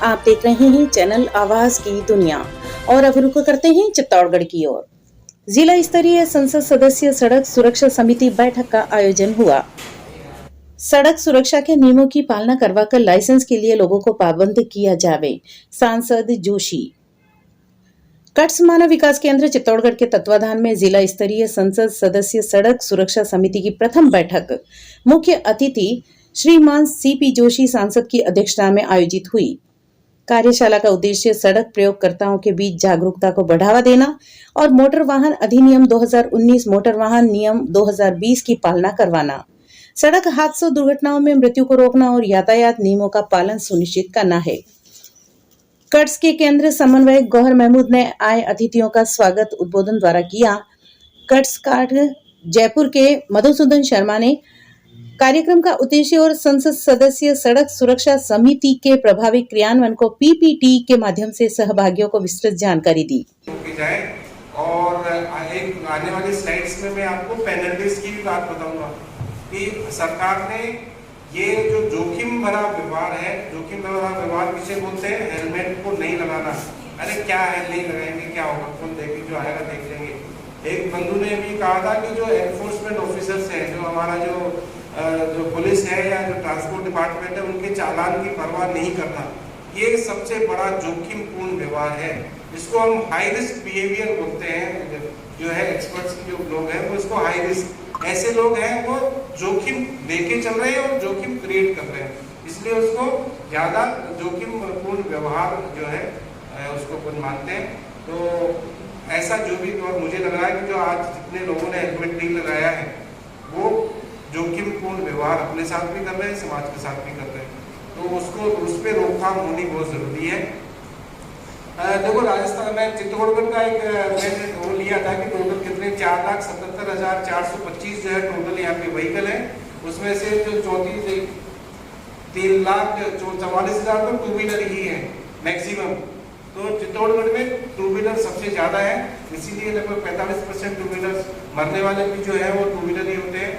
आप देख रहे हैं चैनल आवाज की दुनिया और अब रुख करते हैं चित्तौड़गढ़ की ओर। जिला स्तरीय संसद सदस्य सड़क सुरक्षा समिति बैठक का आयोजन हुआ। सड़क सुरक्षा के नियमों की पालना करवाकर लाइसेंस के लिए लोगों को पाबंद किया जावे, सांसद जोशी। कट्स मानव विकास केंद्र चित्तौड़गढ़ के तत्वाधान में जिला स्तरीय संसद सदस्य सड़क सुरक्षा समिति की प्रथम बैठक मुख्य अतिथि श्रीमान सीपी जोशी सांसद की अध्यक्षता में आयोजित हुई। कार्यशाला का उद्देश्य सड़क प्रयोगकर्ताओं के बीच जागरूकता को बढ़ावा देना और मोटर वाहन अधिनियम 2019 मोटर वाहन नियम 2020 की पालना करवाना, सड़क हादसों दुर्घटनाओं में मृत्यु को रोकना और यातायात नियमों का पालन सुनिश्चित करना है। कट्स के केंद्र समन्वयक गौहर महमूद ने आए अतिथियों का स्वागत उद्बोधन द्वारा किया। कट्स काट जयपुर के मधुसूदन शर्मा ने कार्यक्रम का उद्देश्य और संसद सदस्य सड़क सुरक्षा समिति के प्रभावी क्रियान्वयन को पीपीटी के माध्यम से सहभागियों को विस्तृत जानकारी दी। और एक आने वाली स्लाइड्स में मैं आपको पेनल्टीज की भी बात बताऊंगा कि सरकार ने ये जो जोखिम भरा व्यवहार है, जोखिम भरा व्यवहार किसे बोलते हैं? हेलमेट को नहीं लगाना। अरे क्या है, नहीं लगाएंगे क्या होगा, कौन देखे, जो आएगा देख लेंगे। एक बंधु ने भी कहा था कि जो एनफोर्समेंट ऑफिसर्स है, जो हमारा जो पुलिस है या जो ट्रांसपोर्ट डिपार्टमेंट है, उनके चालान की परवाह नहीं करना, ये सबसे बड़ा जोखिम पूर्ण व्यवहार है। इसको हम हाई रिस्क बिहेवियर बोलते हैं। जो है एक्सपर्ट्स जो लोग हैं वो इसको हाई रिस्क, ऐसे लोग हैं वो जोखिम लेके चल रहे हैं और जोखिम क्रिएट कर रहे हैं, इसलिए उसको ज्यादा जोखिम पूर्ण व्यवहार जो है उसको कुछ मानते हैं। तो ऐसा जो भी, और मुझे लग रहा है कि जो आज जितने लोगों ने हेलमेट नहीं लगाया है वो जोखिम पूर्ण व्यवहार अपने साथ भी कर रहे हैं, समाज के साथ भी कर रहे हैं, तो उसको उस पर रोकथाम होनी बहुत जरूरी है। देखो, राजस्थान में चित्तौड़गढ़ का एक मैंने वो लिया था कि टोटल कितने 4,77,425 जो है टोटल यहाँ पे व्हीकल है, उसमें से जो 3,44,000 तो टू व्हीलर ही है मैक्सिमम। तो चित्तौड़गढ़ में टू व्हीलर सबसे ज्यादा है, इसीलिए लगभग 45% टू व्हीलर मरने वाले भी जो है वो टू व्हीलर ही होते हैं।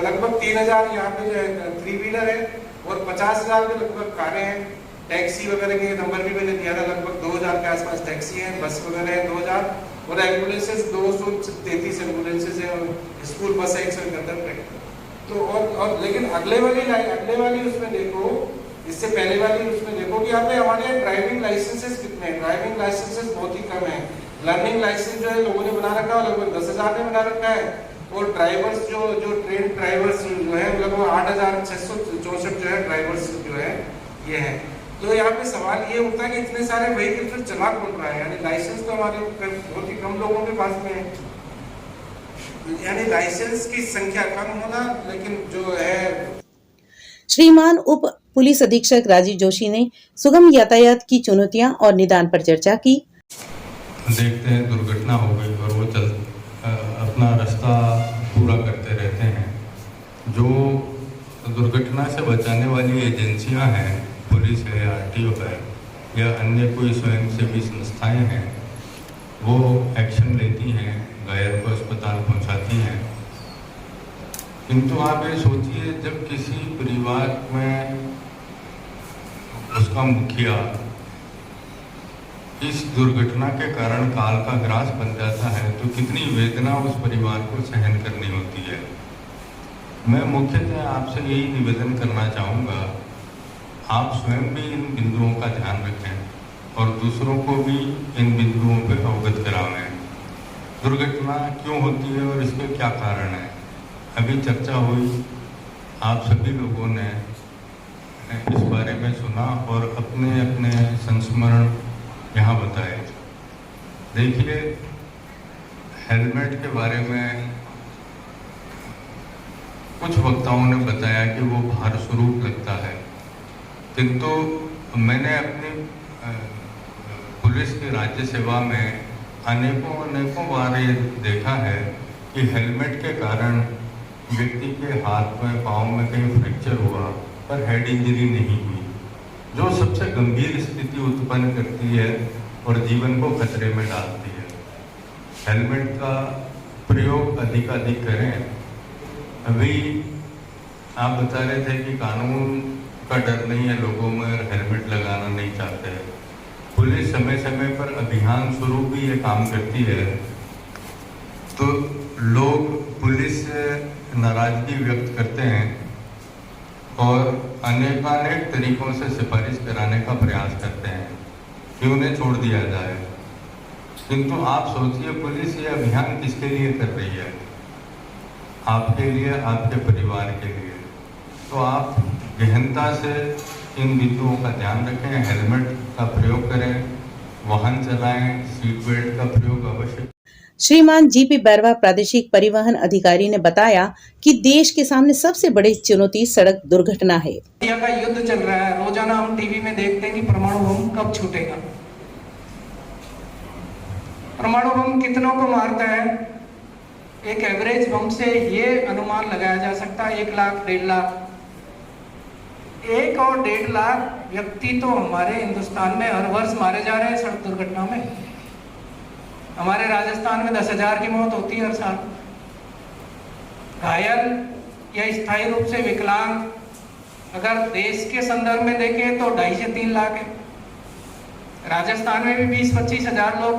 लगभग 3,000 यहाँ पे जो है थ्री व्हीलर है और 50,000 के लगभग कारें हैं। टैक्सी वगैरह के नंबर भी मैंने दिया था, लगभग 2,000 के आसपास टैक्सी है, बस वगैरह है 2,000, और एम्बुलेंसेज 233 एम्बुलेंसेज है, और स्कूल बस है 171 तो और लेकिन अगले वाली उसमें देखो, इससे पहले वाली उसमें देखो कि यहाँ पे हमारे यहाँ ड्राइविंग लाइसेंसेस कितने हैं। ड्राइविंग लाइसेंसेस बहुत ही कम है। लर्निंग लाइसेंस जो है लोगों ने बना रखा है, लगभग 10,000 ने बना रखा है, और ड्राइवर्स जो ट्रेन ड्राइवर्स जो है लगभग 8,664 जो है ड्राइवर्स जो है ये है। तो यहाँ पे सवाल ये उठता है कि इतने सारे व्हीकल फिर चला कौन रहा है? यानी लाइसेंस तो हमारे बहुत ही कम लोगों के पास में है, यानी लाइसेंस की संख्या कम होना, लेकिन जो है। श्रीमान उप पुलिस अधीक्षक राजीव जोशी ने सुगम यातायात की चुनौतियां और निदान पर चर्चा की। देखते हैं दुर्घटना हो गई और वो अपना रास्ता पूरा करते रहते हैं। जो दुर्घटना से बचाने वाली एजेंसियां हैं, पुलिस है, आरटीओ है या अन्य कोई स्वयंसेवी संस्थाएं हैं, वो एक्शन लेती हैं, घायल को अस्पताल पहुंचाती हैं। किंतु आप ये सोचिए, जब किसी परिवार में उसका मुखिया इस दुर्घटना के कारण काल का ग्रास बन जाता है तो कितनी वेदना उस परिवार को सहन करनी होती है। मैं मुख्यतः आपसे यही निवेदन करना चाहूँगा, आप स्वयं भी इन बिंदुओं का ध्यान रखें और दूसरों को भी इन बिंदुओं पर अवगत करावें। दुर्घटना क्यों होती है और इसके क्या कारण है? अभी चर्चा हुई, आप सभी लोगों ने इस बारे में सुना और अपने अपने संस्मरण यहाँ बताए। देखिए, हेलमेट के बारे में कुछ वक्ताओं ने बताया कि वो भार स्वरूप लगता है, किंतु मैंने अपनी पुलिस की राज्य सेवा में अनेकों बार ये देखा है कि हेलमेट के कारण व्यक्ति के हाथ में, पाँव में कहीं फ्रैक्चर हुआ पर हेड इंजरी नहीं हुई, जो सबसे गंभीर स्थिति उत्पन्न करती है और जीवन को खतरे में डालती है। हेलमेट का प्रयोग अधिकाधिक करें। अभी आप बता रहे थे कि कानून का डर नहीं है लोगों में और हेलमेट लगाना नहीं चाहते हैं। पुलिस समय समय पर अभियान स्वरूप भी ये काम करती है, तो लोग पुलिस से नाराजगी व्यक्त करते हैं और अनेकानेक तरीकों से सिफारिश कराने का प्रयास करते हैं कि उन्हें छोड़ दिया जाए। किंतु आप सोचिए, पुलिस ये अभियान किसके लिए कर रही है? आपके लिए, आपके परिवार के लिए। तो आप गहनता से इन बिंदुओं का ध्यान रखें, हेलमेट का प्रयोग करें, वाहन चलाएं, सीट बेल्ट का प्रयोग अवश्य। श्रीमान जीपी बैरवा प्रादेशिक परिवहन अधिकारी ने बताया कि देश के सामने सबसे बड़ी चुनौती सड़क दुर्घटना है। इंडिया का युद्ध चल रहा है, रोजाना हम टीवी में देखते हैं कि परमाणु बम कब छूटेगा। परमाणु बम कितनों को मारता है? एक एवरेज बम से ये अनुमान लगाया जा सकता है 1 लाख 1.5 लाख। 1 और 1.5 लाख व्यक्ति तो हमारे हिंदुस्तान में हर वर्ष मारे जा रहे हैं सड़क दुर्घटना में। हमारे राजस्थान में 10,000 की मौत होती है हर साल। घायल या स्थायी रूप से विकलांग अगर देश के संदर्भ में देखें तो 2.5 से 3 लाख है। राजस्थान में भी 20-25 हजार लोग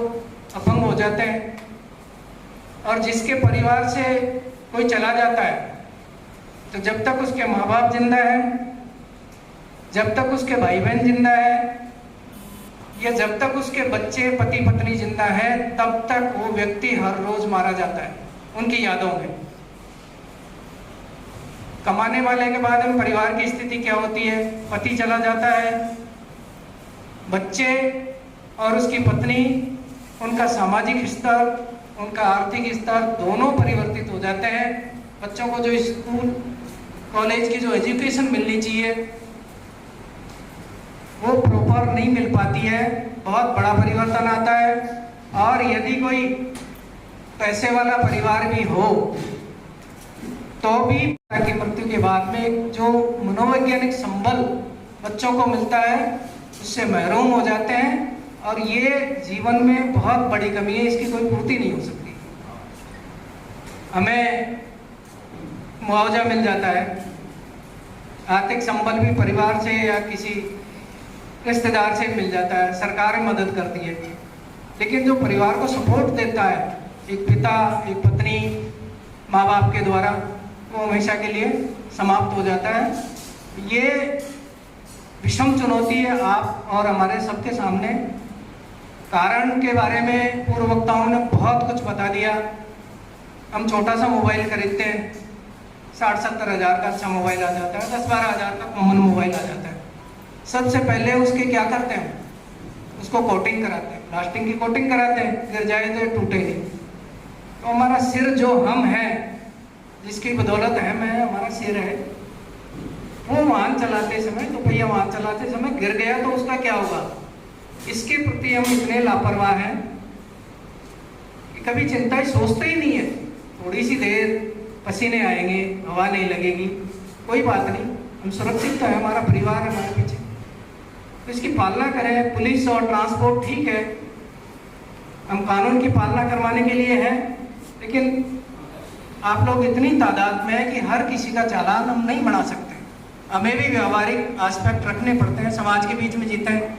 अपंग हो जाते हैं। और जिसके परिवार से कोई चला जाता है तो जब तक उसके माँ बाप जिंदा है, जब तक उसके भाई बहन जिंदा है, या जब तक उसके बच्चे पति पत्नी जिंदा है, तब तक वो व्यक्ति हर रोज मारा जाता है उनकी यादों में। कमाने वाले के बाद में परिवार की स्थिति क्या होती है? पति चला जाता है, बच्चे और उसकी पत्नी, उनका सामाजिक स्तर, उनका आर्थिक स्तर दोनों परिवर्तित हो जाते हैं। बच्चों को जो स्कूल कॉलेज की जो एजुकेशन मिलनी चाहिए वो प्रॉपर नहीं मिल पाती है। बहुत बड़ा परिवर्तन आता है। और यदि कोई पैसे वाला परिवार भी हो तो भी की मृत्यु के बाद में जो मनोवैज्ञानिक संबल बच्चों को मिलता है उससे महरूम हो जाते हैं और ये जीवन में बहुत बड़ी कमी है, इसकी कोई पूर्ति नहीं हो सकती। हमें मुआवजा मिल जाता है, आर्थिक संबल भी परिवार से या किसी रिश्तेदार से मिल जाता है, सरकार मदद करती है, लेकिन जो परिवार को सपोर्ट देता है एक पिता, एक पत्नी, माँ बाप के द्वारा, वो हमेशा के लिए समाप्त हो जाता है। ये विषम चुनौती है आप और हमारे सबके सामने। कारण के बारे में पूर्व वक्ताओं ने बहुत कुछ बता दिया। हम छोटा सा मोबाइल खरीदते हैं, 60-70 हज़ार का अच्छा मोबाइल आ जाता है, 10-12 हज़ार का कॉमन मोबाइल आ जाता है। सबसे पहले उसके क्या करते हैं? उसको कोटिंग कराते हैं, प्लास्टिक की कोटिंग कराते हैं, गिर जाए तो टूटे नहीं। तो हमारा सिर जो हम है, जिसकी बदौलत हम है, हमारा सिर है, वो वाहन चलाते समय, तो भैया वाहन चलाते समय गिर गया तो उसका क्या होगा? इसके प्रति हम इतने लापरवाह हैं कि कभी चिंता ही सोचते ही नहीं है। थोड़ी सी देर पसीने आएंगे, हवा नहीं लगेगी, कोई बात नहीं, हम सुरक्षित है, हमारा परिवार है हमारे पीछे, तो इसकी पालना करें। पुलिस और ट्रांसपोर्ट ठीक है, हम कानून की पालना करवाने के लिए हैं, लेकिन आप लोग इतनी तादाद में है कि हर किसी का चालान हम नहीं बना सकते। हमें भी व्यवहारिक एस्पेक्ट रखने पड़ते हैं, समाज के बीच में जीते हैं।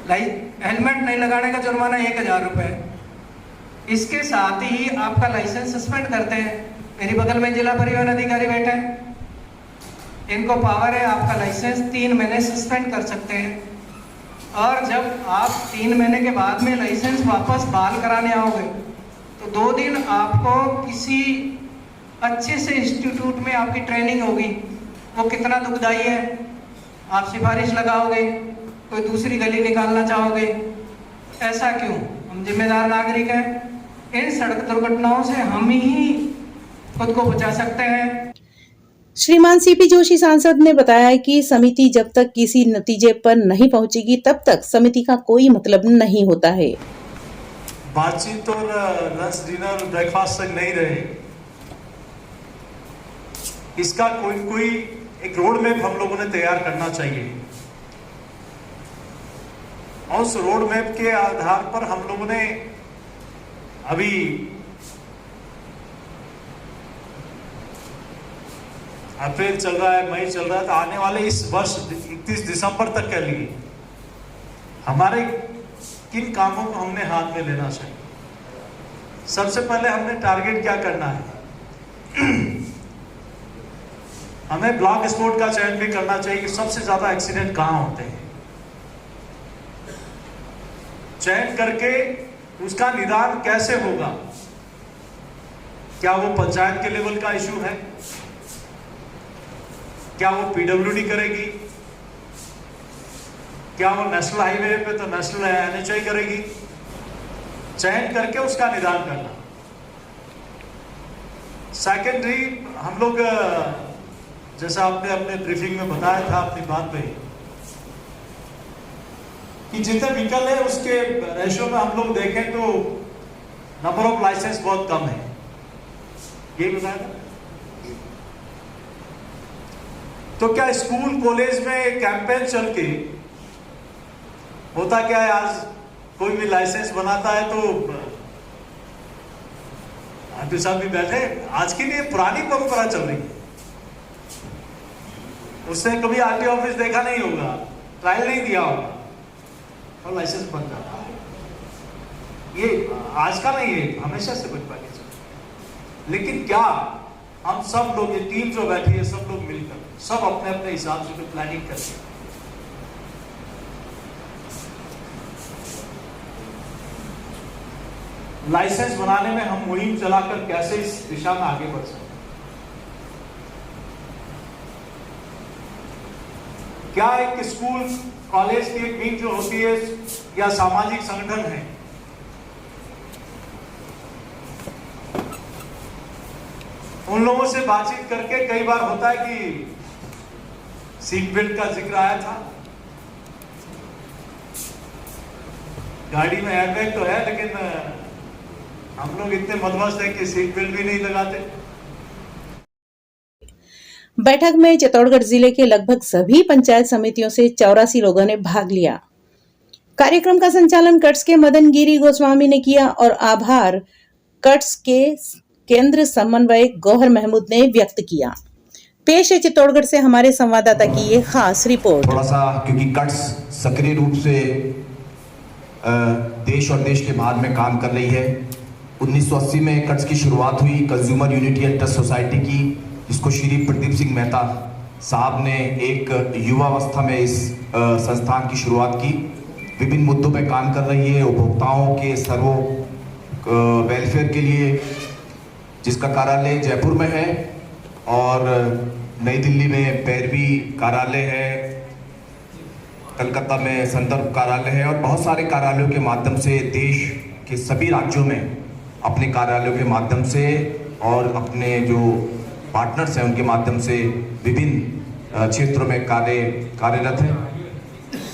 हेलमेट नहीं लगाने का जुर्माना 1,000 रुपये, इसके साथ ही आपका लाइसेंस सस्पेंड करते हैं। मेरी बगल में जिला परिवहन अधिकारी बैठे हैं, इनको पावर है आपका लाइसेंस 3 महीने सस्पेंड कर सकते हैं। और जब आप 3 महीने के बाद में लाइसेंस वापस बहाल कराने आओगे तो 2 दिन आपको किसी अच्छे से इंस्टीट्यूट में आपकी ट्रेनिंग होगी। वो कितना दुखदाई है, आप सिफारिश लगाओगे, कोई दूसरी गली निकालना चाहोगे, ऐसा क्यों? हम जिम्मेदार नागरिक हैं। इन सड़क दुर्घटनाओं से हम ही खुद को बचा सकते हैं। श्रीमान सीपी जोशी सांसद ने बताया कि समिति जब तक किसी नतीजे पर नहीं पहुंचेगी तब तक समिति का कोई मतलब नहीं होता है। बातचीत और लंच डिनर ब्रेकफास्ट तक नहीं रहे, इसका कोई एक रोड मैप हम लोगों ने तैयार करना चाहिए और उस रोड मैप के आधार पर हम लोगों ने अभी अप्रैल चल रहा है, मई चल रहा है, तो आने वाले इस वर्ष 31 दिसंबर तक के लिए हमारे किन कामों को हमने हाथ में लेना चाहिए? सबसे पहले हमने टारगेट क्या करना है? हमें ब्लॉक स्पॉट का चयन भी करना चाहिए कि सबसे ज्यादा एक्सीडेंट कहां होते हैं, चयन करके उसका निदान कैसे होगा। क्या वो पंचायत के लेवल का इशू है? क्या वो पीडब्ल्यूडी करेगी? क्या वो नेशनल हाईवे पे तो नेशनल एनएचआई करेगी? चयन करके उसका निदान करना। सेकेंडरी, हम लोग जैसा आपने अपने ब्रीफिंग में बताया था अपनी बात पे कि जितने व्हीकल है उसके रेशियो में हम लोग देखें तो नंबर ऑफ लाइसेंस बहुत कम है, ये बताया था। तो क्या स्कूल कॉलेज में कैंपेन चल के होता क्या है, आज कोई भी लाइसेंस बनाता है तो आरपी साहब भी बैठे, आज की नहीं पुरानी परंपरा चल रही है, उसने कभी आरटीओ ऑफिस देखा नहीं होगा, ट्रायल नहीं दिया होगा और लाइसेंस बन जाता है। ये आज का नहीं है, हमेशा से बचपन के चल। लेकिन क्या हम सब लोग, ये टीम जो बैठी है, सब लोग मिलकर सब अपने अपने हिसाब से प्लानिंग करते हैं, लाइसेंस बनाने में हम मुहिम चलाकर कैसे इस दिशा में आगे बढ़ सकते हैं? क्या एक स्कूल कॉलेज की एक विंग जो होती है या सामाजिक संगठन है, उन लोगों से बातचीत करके, कई बार होता है कि सीट बेल्ट का जिक्र आया था, गाड़ी में एयरबैग तो है लेकिन हम लोग इतने मदमस्त हैं कि सीट बेल्ट भी नहीं लगाते। बैठक में चित्तौड़गढ़ जिले के लगभग सभी पंचायत समितियों से 84 लोगों ने भाग लिया। कार्यक्रम का संचालन कट्स के मदन गिरी गोस्वामी ने किया और आभार कट्स के केंद्र समन्वयक गौहर महमूद ने व्यक्त किया। पेश है चित्तौड़गढ़ से हमारे संवाददाता की ये खास रिपोर्ट। थोड़ा सा, क्योंकि कट्स सक्रिय रूप से देश और देश के बाहर में काम कर रही है। 1980 में कट्स की शुरुआत हुई consumer unity and trust society की, जिसको श्री प्रदीप सिंह मेहता साहब ने एक युवावस्था में इस संस्थान की शुरुआत की। विभिन्न मुद्दों पर काम कर रही है, उपभोक्ताओं के सर्वो वेलफेयर के लिए, जिसका कार्यालय जयपुर में है और नई दिल्ली में पैरवी कार्यालय है, कलकत्ता में संदर्भ कार्यालय है और बहुत सारे कार्यालयों के माध्यम से देश के सभी राज्यों में अपने कार्यालयों के माध्यम से और अपने जो पार्टनर्स हैं उनके माध्यम से विभिन्न क्षेत्रों में कार्यरत है।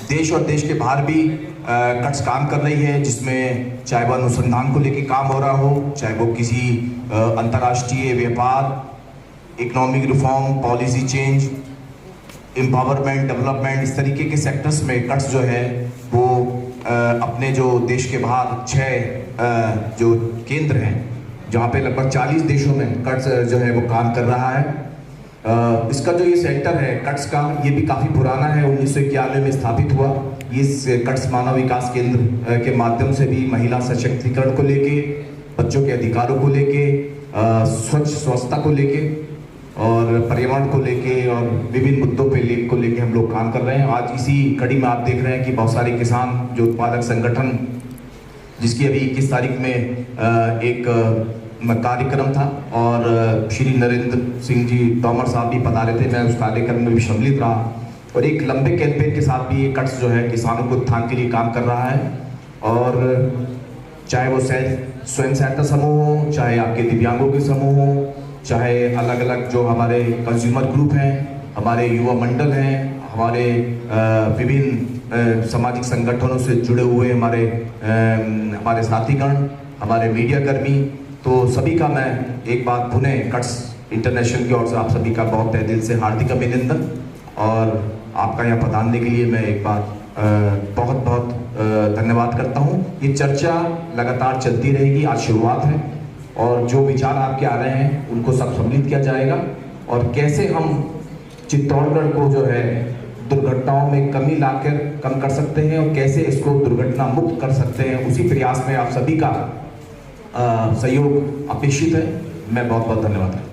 देश और देश के बाहर भी कट्स काम कर रही है, जिसमें चाहे वो अनुसंधान को लेकर काम हो रहा हो, चाहे वो किसी अंतर्राष्ट्रीय व्यापार, economic reform, policy change, empowerment, development, इस तरीके के सेक्टर्स में कट्स जो है वो अपने जो देश के बाहर 6 जो केंद्र हैं, जहाँ पे लगभग 40 देशों में कट्स जो है वो काम कर रहा है। इसका जो ये सेंटर है कट्स का, ये भी काफ़ी पुराना है, 1991 में स्थापित हुआ। ये कट्स मानव विकास केंद्र के माध्यम से भी महिला सशक्तिकरण को लेके, बच्चों के अधिकारों को लेके, स्वच्छता को लेके और पर्यावरण को लेके और विभिन्न मुद्दों को लेके हम लोग काम कर रहे हैं। आज इसी कड़ी में आप देख रहे हैं कि बहुत सारे किसान जो उत्पादक संगठन, जिसकी अभी 21 तारीख में एक कार्यक्रम था और श्री नरेंद्र सिंह जी तोमर साहब भी पधारे थे, मैं उस कार्यक्रम में भी सम्मिलित रहा और एक लंबे कैंपेन के साथ भी ये कट्स जो है किसानों को उत्थान के लिए काम कर रहा है। और चाहे वो स्वयं सहायता समूह हो, चाहे आपके दिव्यांगों के समूह हो, चाहे अलग अलग जो हमारे कंज्यूमर ग्रुप हैं, हमारे युवा मंडल हैं, हमारे विभिन्न सामाजिक संगठनों से जुड़े हुए हमारे साथीगण, हमारे मीडिया कर्मी, तो सभी का मैं एक बार पुनः कट्स इंटरनेशनल की ओर से आप सभी का बहुत तहे दिल से हार्दिक अभिनंदन और आपका यहाँ पधारने के लिए मैं एक बार बहुत बहुत धन्यवाद करता हूँ। ये चर्चा लगातार चलती रहेगी, आज शुरुआत है और जो विचार आपके आ रहे हैं उनको सब सम्मिलित किया जाएगा और कैसे हम चित्तौड़गढ़ को जो है दुर्घटनाओं में कमी लाकर कम कर सकते हैं और कैसे इसको दुर्घटना मुक्त कर सकते हैं, उसी प्रयास में आप सभी का सहयोग अपेक्षित है। मैं बहुत बहुत धन्यवाद।